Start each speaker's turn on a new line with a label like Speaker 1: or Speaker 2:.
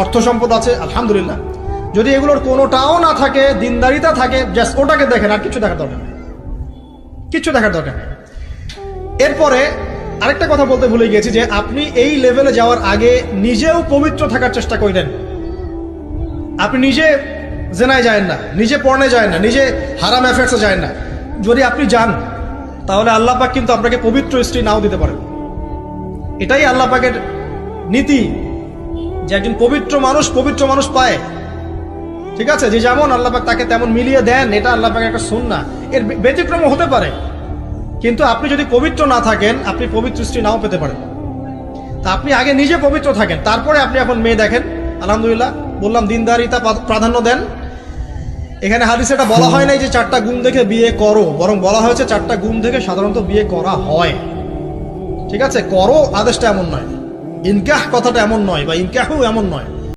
Speaker 1: অর্থ সম্পদ আছে আলহামদুলিল্লাহ, যদি এগুলোর কোনোটাও না থাকে, দিনদারিতা থাকে, জাস্ট ওটাকে দেখেন, আর কিছু দেখার দরকার নেই, কিছু দেখার দরকার নেই। এরপরে আরেকটা কথা বলতে ভুলে গিয়েছি যে আপনি এই লেভেলে যাওয়ার আগে নিজেও পবিত্র থাকার চেষ্টা করেন। আপনি নিজে জেনায় যায় না, নিজে পর্নে যায় না, নিজে হারাম অ্যাফেয়ার্সে যায় না। যদি আপনি যান তাহলে আল্লাহ পাক কিন্তু আপনাকে পবিত্র স্ত্রী নাও দিতে পারেন। এটাই আল্লাহ পাকের নীতি যে একজন পবিত্র মানুষ পায়। ঠিক আছে, যে যেমন আল্লাহ পাক তাকে তেমন মিলিয়ে দেন, এটা আল্লাহ পাকের একটা সুন্নাহ। এর ব্যতিক্রম হতে পারে, কিন্তু আপনি যদি পবিত্র না থাকেন আপনি পবিত্র স্ত্রী নাও পেতে পারেন। তা আপনি আগে নিজে পবিত্র থাকেন, তারপরে আপনি এখন মেয়ে দেখেন। আলহামদুলিল্লাহ, বললাম দিনদারিতা প্রাধান্য দেন। এখানে হাদিসে এটা বলা হয় নাই যে 4টা গুণ দেখে বিয়ে করো, বরং বলা হয়েছে 4টা গুণ দেখে সাধারণত বিয়ে করা হয়। ঠিক আছে, করো আদেশটা এমন নয়, ইনকাহ কথাটা এমন নয়, বা ইনকাহু এমন নয়।